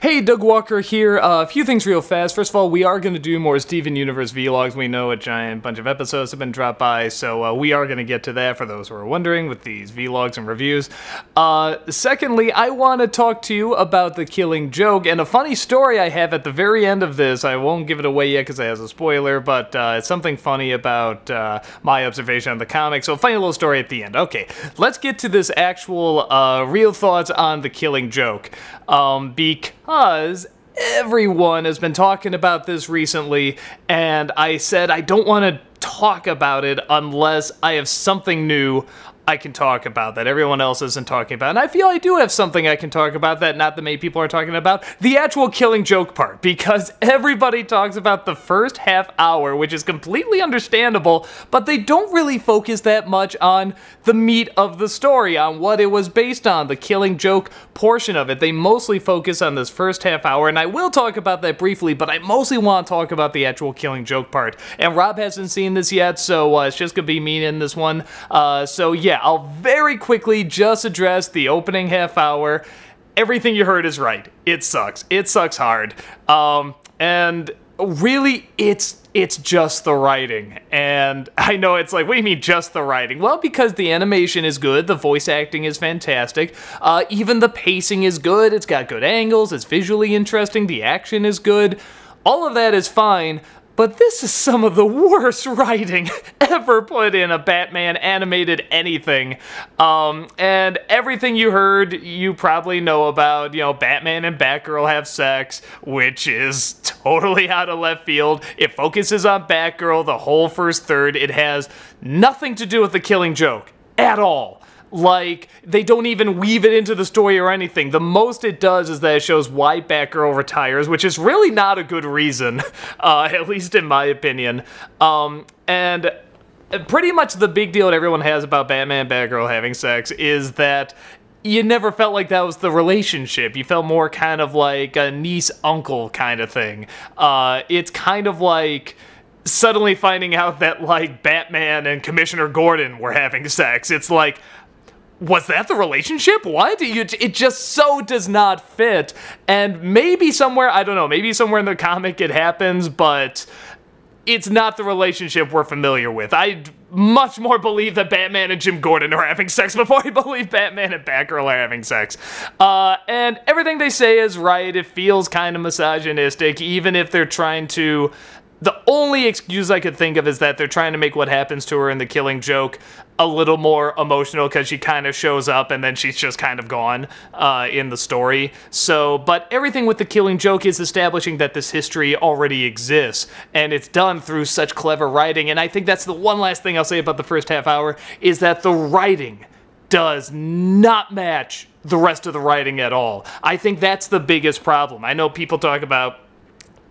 Hey, Doug Walker here. A few things real fast. First of all, we are going to do more Steven Universe vlogs. We know a giant bunch of episodes have been dropped by, so we are going to get to that for those who are wondering with these vlogs and reviews. Secondly, I want to talk to you about The Killing Joke, and a funny story I have at the very end of this. I won't give it away yet because it has a spoiler, but it's something funny about my observation of the comic, so a funny little story at the end. Okay, let's get to this actual real thoughts on The Killing Joke. Because everyone has been talking about this recently, and I said I don't want to talk about it unless I have something new I can talk about that everyone else isn't talking about. And I feel I do have something I can talk about that not that many people are talking about. The actual Killing Joke part. Because everybody talks about the first half hour, which is completely understandable, but they don't really focus that much on the meat of the story, on what it was based on, the Killing Joke portion of it. They mostly focus on this first half hour, and I will talk about that briefly, but I mostly want to talk about the actual Killing Joke part. And Rob hasn't seen this yet, so it's just gonna be me in this one. So yeah, I'll very quickly just address the opening half hour. Everything you heard is right. It sucks. It sucks hard. And really, it's just the writing. And I know it's like, what do you mean just the writing? Well, because the animation is good, the voice acting is fantastic, even the pacing is good, it's got good angles, it's visually interesting, the action is good. All of that is fine. But this is some of the worst writing ever put in a Batman animated anything. And everything you heard, you probably know about. You know, Batman and Batgirl have sex, which is totally out of left field. It focuses on Batgirl the whole first third. It has nothing to do with The Killing Joke at all. Like, they don't even weave it into the story or anything. The most it does is that it shows why Batgirl retires, which is really not a good reason, at least in my opinion. And pretty much the big deal that everyone has about Batman and Batgirl having sex is that you never felt like that was the relationship. You felt more kind of like a niece-uncle kind of thing. It's kind of like suddenly finding out that, like, Batman and Commissioner Gordon were having sex. It's like, was that the relationship? What? It just so does not fit. And maybe somewhere, I don't know, maybe somewhere in the comic it happens, but it's not the relationship we're familiar with. I much more believe that Batman and Jim Gordon are having sex before I believe Batman and Batgirl are having sex. And everything they say is right. It feels kind of misogynistic, even if they're trying to... The only excuse I could think of is that they're trying to make what happens to her in The Killing Joke a little more emotional because she kind of shows up and then she's just kind of gone in the story. So, but everything with The Killing Joke is establishing that this history already exists, and it's done through such clever writing. And I think that's the one last thing I'll say about the first half hour, is that the writing does not match the rest of the writing at all. I think that's the biggest problem. I know people talk about,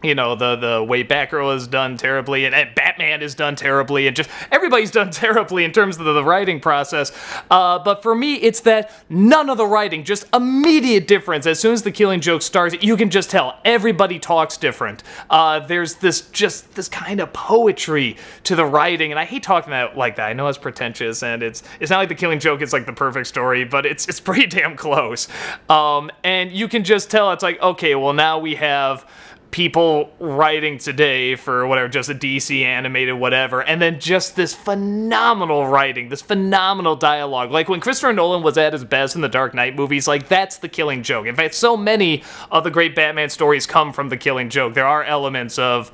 you know, the way Batgirl is done terribly, and Batman is done terribly, and just everybody's done terribly in terms of the writing process. But for me, it's that none of the writing, just immediate difference. As soon as The Killing Joke starts, you can just tell everybody talks different. There's this kind of poetry to the writing, and I hate talking like that. I know it's pretentious, and it's not like The Killing Joke is like the perfect story, but it's pretty damn close. And you can just tell it's like, okay, well now we have people writing today for whatever, just a DC animated whatever, and then just this phenomenal writing, this phenomenal dialogue. Like when Christopher Nolan was at his best in the Dark Knight movies, like that's The Killing Joke. In fact, so many of the great Batman stories come from The Killing Joke. There are elements of,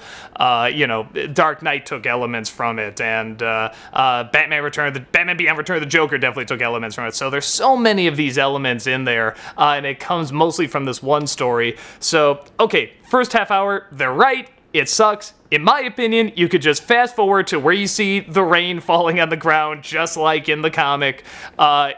you know, Dark Knight took elements from it, and Batman Beyond Return of the Joker definitely took elements from it. So there's so many of these elements in there, and it comes mostly from this one story. So, okay, first half hour, they're right, it sucks. In my opinion, you could just fast forward to where you see the rain falling on the ground, just like in the comic.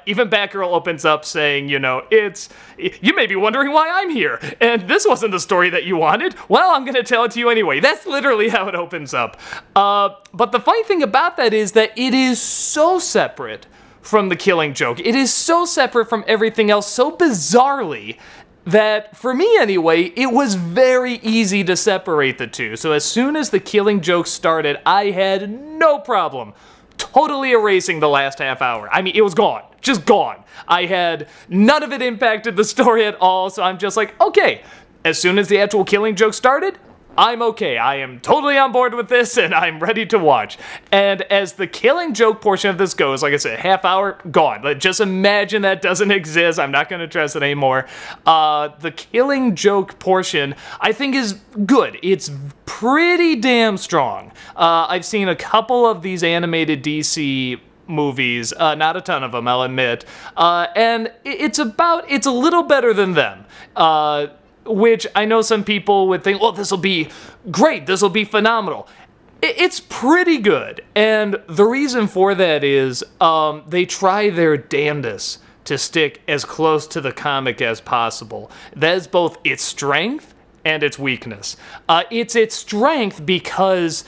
Even Batgirl opens up saying, you know, you may be wondering why I'm here, and this wasn't the story that you wanted. Well, I'm gonna tell it to you anyway. That's literally how it opens up. But the funny thing about that is that it is so separate from The Killing Joke. It is so separate from everything else, so bizarrely, that, for me anyway, it was very easy to separate the two. So as soon as The Killing Joke started, I had no problem totally erasing the last half hour. I mean, it was gone. Just gone. I had none of it impacted the story at all, so I'm just like, okay, as soon as the actual Killing Joke started, I'm okay. I am totally on board with this, and I'm ready to watch. And as the Killing Joke portion of this goes, like I said, half hour, gone. Just imagine that doesn't exist. I'm not going to trust it anymore. The Killing Joke portion, I think, is good. It's pretty damn strong. I've seen a couple of these animated DC movies, not a ton of them, I'll admit, and it's a little better than them. Which I know some people would think, well, this will be great, this will be phenomenal. It's pretty good, and the reason for that is they try their damnedest to stick as close to the comic as possible. That is both its strength and its weakness. It's its strength because,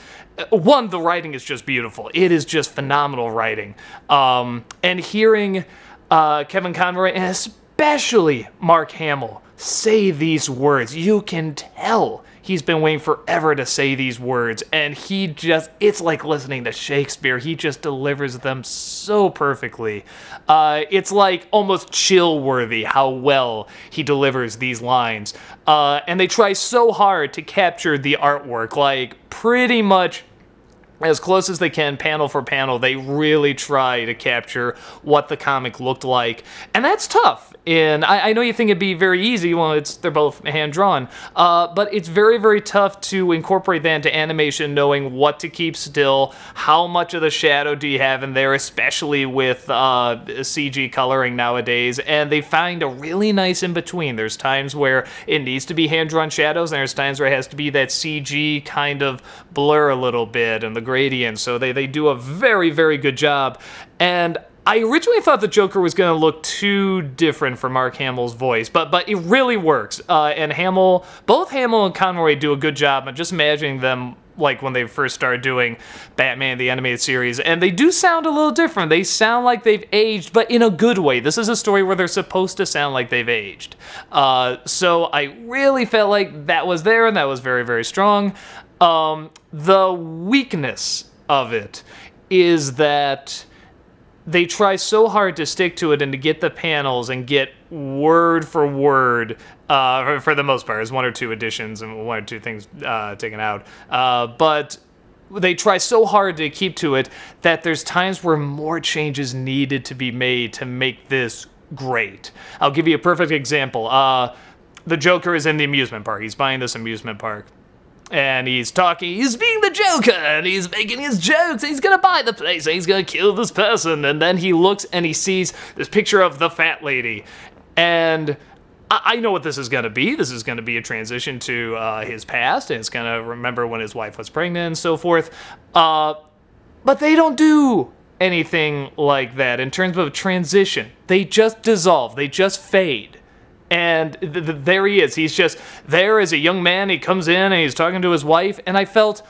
one, the writing is just beautiful. It is just phenomenal writing. And hearing Kevin Conroy, and especially Mark Hamill, say these words. You can tell he's been waiting forever to say these words, and it's like listening to Shakespeare. He just delivers them so perfectly. It's like almost chill-worthy how well he delivers these lines. And they try so hard to capture the artwork, like pretty much as close as they can, panel for panel. They really try to capture what the comic looked like. And that's tough. And I know you think it'd be very easy. Well, they're both hand-drawn. But it's very, very tough to incorporate that into animation, knowing what to keep still, how much of the shadow do you have in there, especially with CG coloring nowadays. And they find a really nice in-between. There's times where it needs to be hand-drawn shadows, and there's times where it has to be that CG kind of blur a little bit, and the gradient. So they do a very, very good job. And I originally thought the Joker was going to look too different for Mark Hamill's voice, but it really works. And both Hamill and Conroy do a good job. I'm just imagining them like when they first started doing Batman the Animated Series, and they do sound a little different. They sound like they've aged, but in a good way. This is a story where they're supposed to sound like they've aged. So I really felt like that was there, and that was very, very strong. The weakness of it is that they try so hard to stick to it and to get the panels and get word for word, for the most part. There's one or two additions and one or two things taken out. But they try so hard to keep to it that there's times where more changes needed to be made to make this great. I'll give you a perfect example. The Joker is in the amusement park. He's buying this amusement park. And he's being the Joker, and he's making his jokes, and he's gonna buy the place, and he's gonna kill this person, and then he looks and he sees this picture of the fat lady, and I know what this is gonna be. This is gonna be a transition to his past, and it's gonna remember when his wife was pregnant and so forth, but they don't do anything like that in terms of transition. They just dissolve, they just fade. And there he is. He's just there as a young man. He comes in and he's talking to his wife. And I felt,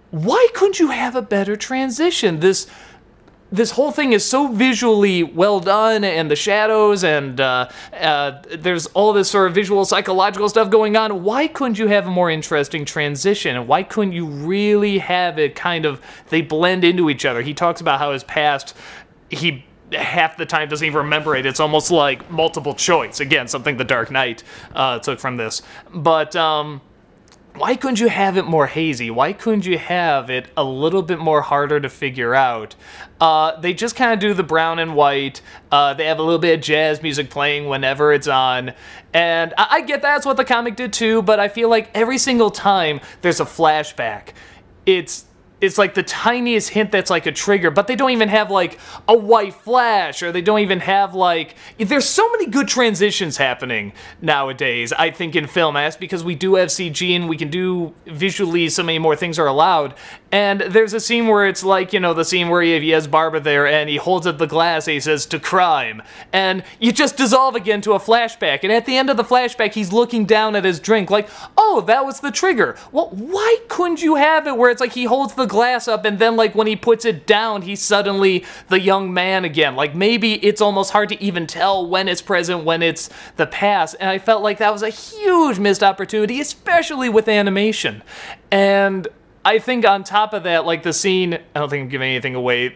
why couldn't you have a better transition? This whole thing is so visually well done, and the shadows, and there's all this sort of visual psychological stuff going on. Why couldn't you have a more interesting transition? And why couldn't you really have it kind of, they blend into each other? He talks about how his past, he half the time doesn't even remember it. It's almost like multiple choice. Again, something The Dark Knight took from this. But why couldn't you have it more hazy? Why couldn't you have it a little bit more harder to figure out? They just kind of do the brown and white. They have a little bit of jazz music playing whenever it's on. And I get that's what the comic did too, but I feel like every single time there's a flashback, it's like the tiniest hint that's like a trigger, but they don't even have like a white flash, or they don't even have like, there's so many good transitions happening nowadays, I think, in film. That's because we do have CG and we can do visually, so many more things are allowed. And there's a scene where it's like, you know, the scene where he has Barbara there and he holds up the glass and he says, "To crime." And you just dissolve again to a flashback. And at the end of the flashback, he's looking down at his drink like, oh, that was the trigger. Well, why couldn't you have it where it's like he holds the glass up and then like when he puts it down, he's suddenly the young man again? Like maybe it's almost hard to even tell when it's present, when it's the past. And I felt like that was a huge missed opportunity, especially with animation. And I think on top of that, like the scene, I don't think I'm giving anything away.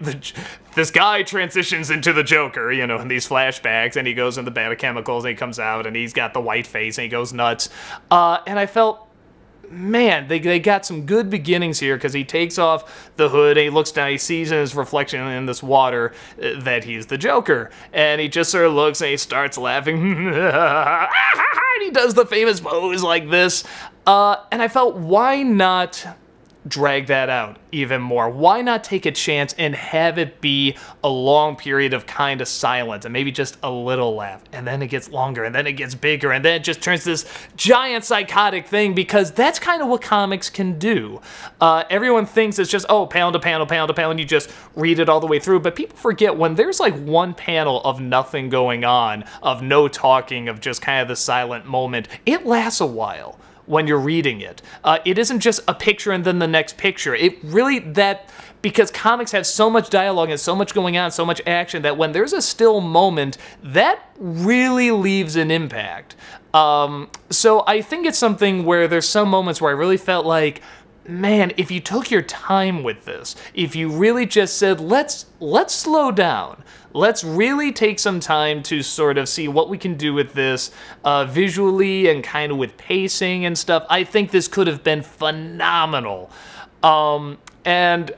This guy transitions into the Joker, you know, in these flashbacks, and he goes in the bag of chemicals, and he comes out, and he's got the white face, and he goes nuts. And I felt, man, they got some good beginnings here, because he takes off the hood, and he looks down, he sees in his reflection in this water that he's the Joker. And he just sort of looks, and he starts laughing. And he does the famous pose like this. And I felt, why not drag that out even more? Why not take a chance and have it be a long period of kind of silence and maybe just a little laugh, and then it gets longer, and then it gets bigger, and then it just turns this giant psychotic thing, because that's kind of what comics can do. Everyone thinks it's just, oh, panel to panel, panel to panel, and you just read it all the way through, but people forget when there's like one panel of nothing going on, of no talking, of just kind of the silent moment, it lasts a while when you're reading it. It isn't just a picture and then the next picture. It really, because comics have so much dialogue and so much going on, so much action, that when there's a still moment, that really leaves an impact. So I think it's something where there's some moments where I really felt like, man, if you took your time with this, if you really just said, let's slow down, let's really take some time to sort of see what we can do with this visually and kind of with pacing and stuff, I think this could have been phenomenal. And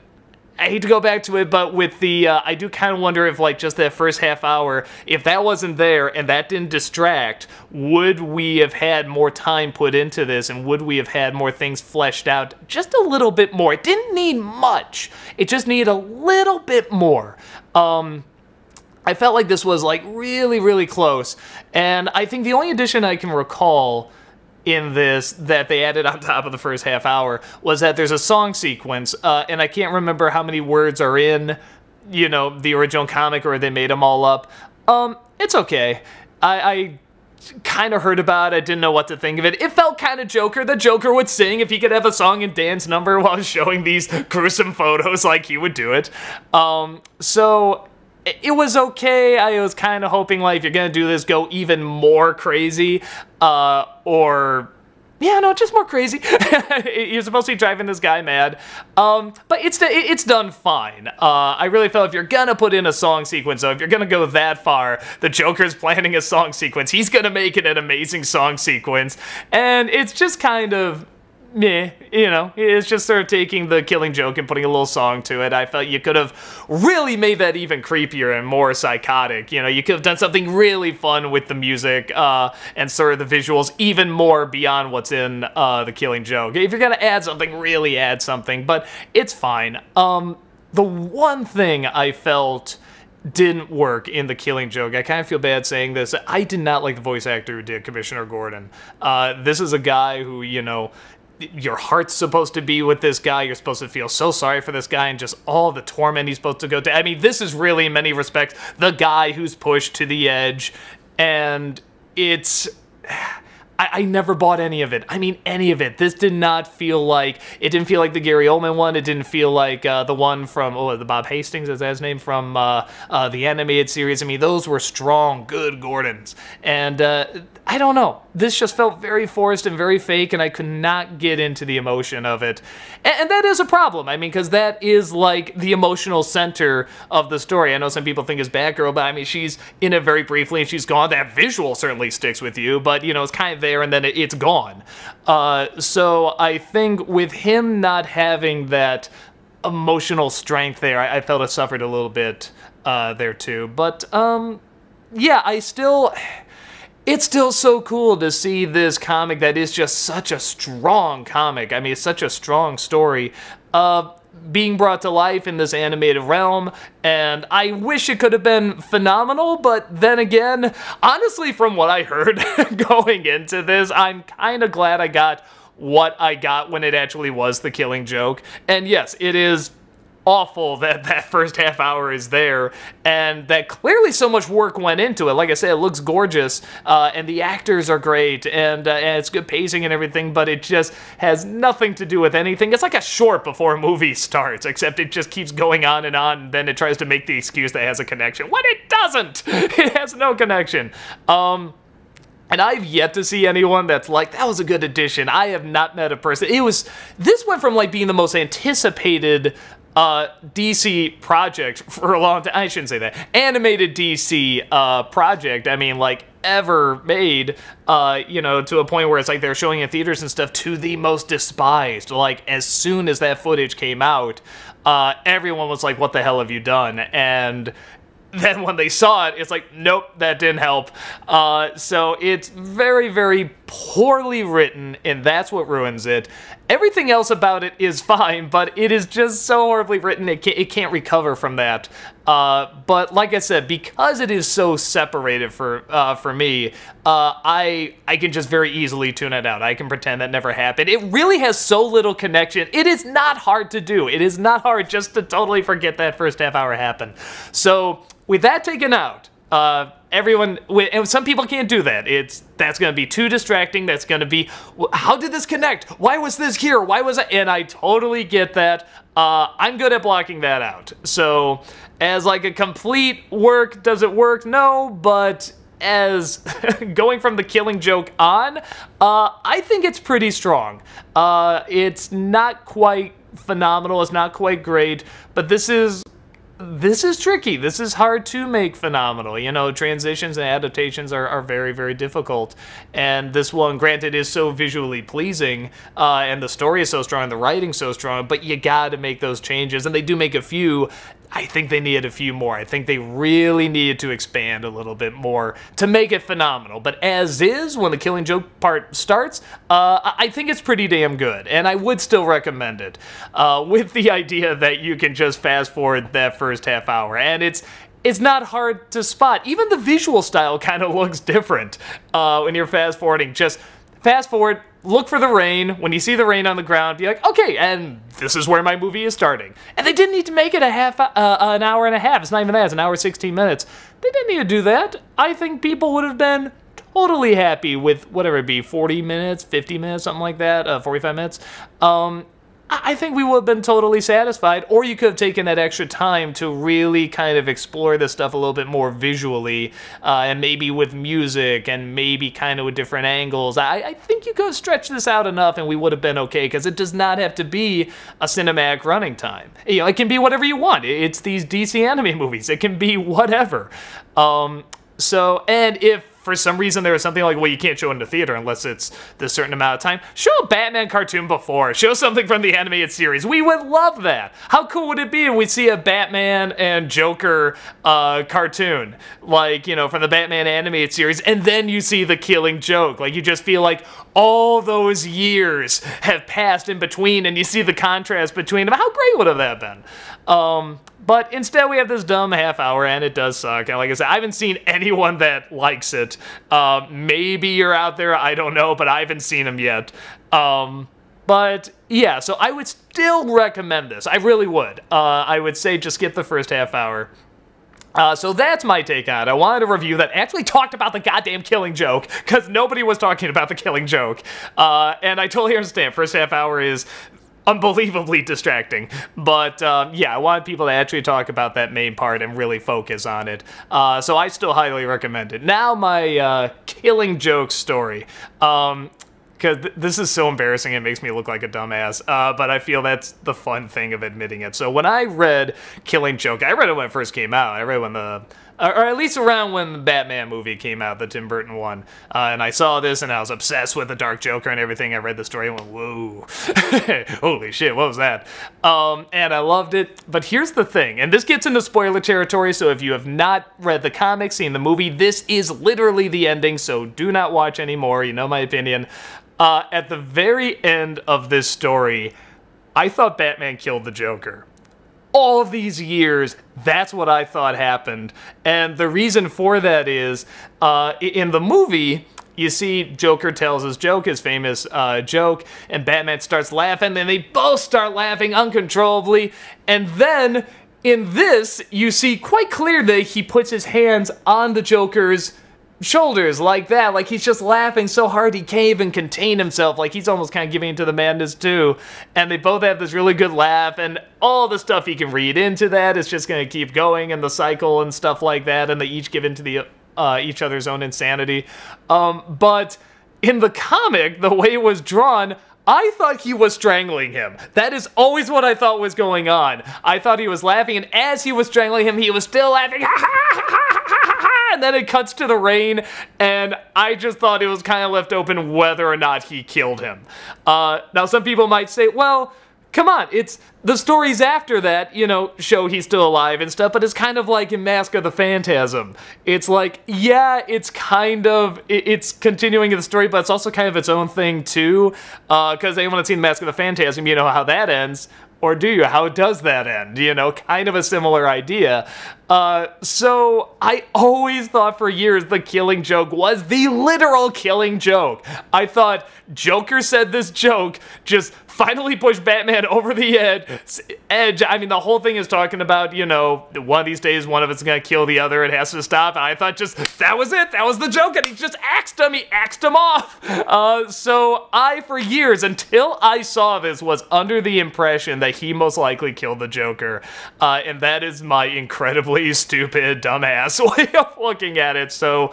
I hate to go back to it, but with the, I do kind of wonder if, like, just that first half hour, if that wasn't there and that didn't distract, would we have had more time put into this, and would we have had more things fleshed out just a little bit more? It didn't need much. It just needed a little bit more. I felt like this was, like, really, really close, and I think the only addition I can recall in this that they added on top of the first half hour was that there's a song sequence, and I can't remember how many words are in, you know, the original comic, or they made them all up. It's okay. I kind of heard about it, I didn't know what to think of it. It felt kind of Joker. The Joker would sing if he could have a song and dance number while showing these gruesome photos, like he would do it. So it was okay. I was kind of hoping, like, if you're gonna do this, go even more crazy, or, yeah, no, just more crazy. You're supposed to be driving this guy mad, but it's done fine. I really felt if you're gonna put in a song sequence, though, if you're gonna go that far, the Joker's planning a song sequence, he's gonna make it an amazing song sequence, and it's just kind of meh, you know, it's just sort of taking the Killing Joke and putting a little song to it. I felt you could have really made that even creepier and more psychotic. You know, you could have done something really fun with the music and sort of the visuals, even more beyond what's in the Killing Joke. If you're gonna add something, really add something, but it's fine. The one thing I felt didn't work in the Killing Joke, I kind of feel bad saying this, I did not like the voice actor who did Commissioner Gordon. This is a guy who, you know, your heart's supposed to be with this guy, you're supposed to feel so sorry for this guy and just all the torment he's supposed to go to. I mean, this is really, in many respects, the guy who's pushed to the edge, and it's... I never bought any of it. I mean, any of it. This did not feel like... It didn't feel like the Gary Oldman one. It didn't feel like the one from... Oh, the Bob Hastings, is that his name? From the animated series. I mean, those were strong, good Gordons. And I don't know. This just felt very forced and very fake, and I could not get into the emotion of it. And that is a problem. I mean, because that is, like, the emotional center of the story. I know some people think it's Batgirl, but I mean, she's in it very briefly, and she's gone. That visual certainly sticks with you, but, you know, it's kind of there, and then it's gone. So I think with him not having that emotional strength there, I felt it suffered a little bit there too. But yeah, it's still so cool to see this comic that is just such a strong comic. I mean, it's such a strong story being brought to life in this animated realm, and I wish it could have been phenomenal, but then again, honestly, from what I heard going into this, I'm kind of glad I got what I got when it actually was the Killing Joke. And yes, it is awful that that first half hour is there, and that clearly so much work went into it. Like I said, it looks gorgeous, and the actors are great, and it's good pacing and everything, but it just has nothing to do with anything. It's like a short before a movie starts, except it just keeps going on, and then it tries to make the excuse that it has a connection, when it doesn't! It has no connection. And I've yet to see anyone that's like, that was a good addition. I have not met a person. This went from like being the most anticipated DC project for a long time. I shouldn't say that. Animated DC project. I mean, like, ever made, to a point where it's like they're showing in theaters and stuff, to the most despised. Like, as soon as that footage came out, everyone was like, what the hell have you done? And then when they saw it, it's like, nope, that didn't help. So it's very, very poorly written, and that's what ruins it. Everything else about it is fine, but it is just so horribly written, it can't recover from that. But like I said, because it is so separated for me, I can just very easily tune it out. I can pretend that never happened. It really has so little connection. It is not hard to do. It is not hard just to totally forget that first half hour happened. So with that taken out, and some people can't do that. That's going to be too distracting. That's going to be, how did this connect? Why was this here? Why was it? And I totally get that. I'm good at blocking that out. So as like a complete work, does it work? No, but as going from The Killing Joke on, I think it's pretty strong. It's not quite phenomenal. It's not quite great, but this is tricky. This is hard to make phenomenal. Transitions and adaptations are very, very difficult. And this one, granted, is so visually pleasing, and the story is so strong, the writing's so strong, but you gotta make those changes, and they do make a few. I think they needed a few more. I think they really needed to expand a little bit more to make it phenomenal. But as is, when the Killing Joke part starts, I think it's pretty damn good. And I would still recommend it, with the idea that you can just fast forward that first half hour. And it's not hard to spot. Even the visual style kind of looks different when you're fast forwarding. Just fast forward, look for the rain. When you see the rain on the ground, be like, okay, and this is where my movie is starting. And they didn't need to make it an hour and a half. It's not even that. It's an hour, 16 minutes. They didn't need to do that. I think people would have been totally happy with whatever it be, 40 minutes, 50 minutes, something like that, 45 minutes. I think we would have been totally satisfied, or you could have taken that extra time to really kind of explore this stuff a little bit more visually, and maybe with music, and maybe kind of with different angles. I think you could have stretched this out enough and we would have been okay, because it does not have to be a cinematic running time. It can be whatever you want. It's these DC anime movies. It can be whatever. And if for some reason there was something like, well, you can't show it in the theater unless it's this certain amount of time, show a Batman cartoon before. Show something from the animated series. We would love that. How cool would it be if we see a Batman and Joker cartoon, like, from the Batman animated series, and then you see The Killing Joke. Like, you just feel like all those years have passed in between, and you see the contrast between them. How great would have that been? But instead we have this dumb half hour, and it does suck. And like I said, I haven't seen anyone that likes it. Maybe you're out there, I don't know, but I haven't seen them yet. But yeah, so I would still recommend this. I really would. I would say just get the first half hour. So that's my take on it. I wanted a review that actually talked about the goddamn Killing Joke, because nobody was talking about the Killing Joke. And I totally understand. First half hour is unbelievably distracting, but yeah, I want people to actually talk about that main part and really focus on it. So I still highly recommend it. Now my Killing Joke story. Because this is so embarrassing, it makes me look like a dumbass, but I feel that's the fun thing of admitting it. So when I read Killing Joke, I read it when it first came out. I read when or at least around when the Batman movie came out, the Tim Burton one. And I saw this and I was obsessed with the Dark Joker and everything. I read the story and went, whoa, holy shit, what was that? And I loved it. But here's the thing, and this gets into spoiler territory, so if you have not read the comics, seen the movie, this is literally the ending, so do not watch anymore. You know my opinion. At the very end of this story, I thought Batman killed the Joker. All these years, that's what I thought happened. And the reason for that is, in the movie, you see Joker tells his joke, his famous joke, and Batman starts laughing, and they both start laughing uncontrollably. And then, in this, you see quite clear that he puts his hands on the Joker's shoulders like that, like he's just laughing so hard he can't even contain himself, like he's almost kind of giving into the madness too. And they both have this really good laugh, and all the stuff you can read into that is just going to keep going, and the cycle and stuff like that, and they each give into the each other's own insanity. But in the comic, the way it was drawn, I thought he was strangling him. That is always what I thought was going on. I thought he was laughing, and as he was strangling him, he was still laughing. And then it cuts to the rain, and I just thought it was kind of left open whether or not he killed him. Now, some people might say, well, come on, it's the stories after that, you know, show he's still alive and stuff, but it's kind of like in Mask of the Phantasm. It's like, yeah, it's kind of, it's continuing the story, but it's also kind of its own thing too, because anyone that's seen Mask of the Phantasm, you know how that ends. Or do you? How does that end? You know, kind of a similar idea. So I always thought for years the Killing Joke was the literal Killing Joke. I thought Joker said this joke, just finally pushed Batman over the edge. I mean, the whole thing is talking about, you know, one of these days one of it's gonna kill the other, it has to stop, and I thought just, that was it, that was the joke, and he just axed him off. So I, for years, until I saw this, was under the impression that he most likely killed the Joker, and that is my incredibly stupid, dumbass way of looking at it. So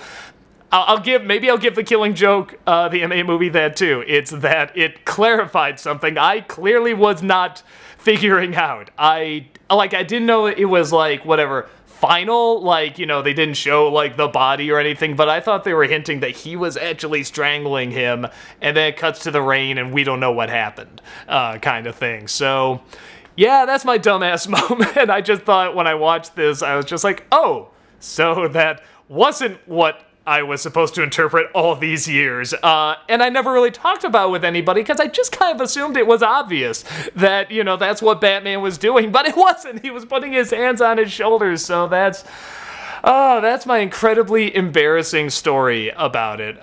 maybe I'll give The Killing Joke, the MA movie, that too. It's that it clarified something I clearly was not figuring out. I didn't know it was like, whatever, final, like, you know, they didn't show like the body or anything, but I thought they were hinting that he was actually strangling him, and then it cuts to the rain and we don't know what happened, kind of thing. So yeah, that's my dumbass moment. I just thought when I watched this, I was just like, oh, so that wasn't what I was supposed to interpret all these years. And I never really talked about it with anybody because I just kind of assumed it was obvious that, you know, that's what Batman was doing, but it wasn't. He was putting his hands on his shoulders, so that's my incredibly embarrassing story about it.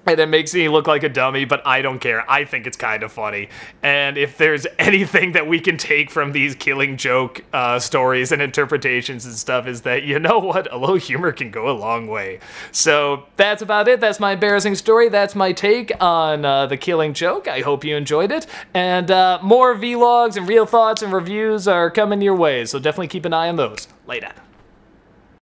And it makes me look like a dummy, but I don't care. I think it's kind of funny. And if there's anything that we can take from these Killing Joke stories and interpretations and stuff, is that, you know what, a little humor can go a long way. So that's about it. That's my embarrassing story. That's my take on The Killing Joke. I hope you enjoyed it. And more vlogs and real thoughts and reviews are coming your way, so definitely keep an eye on those. Later.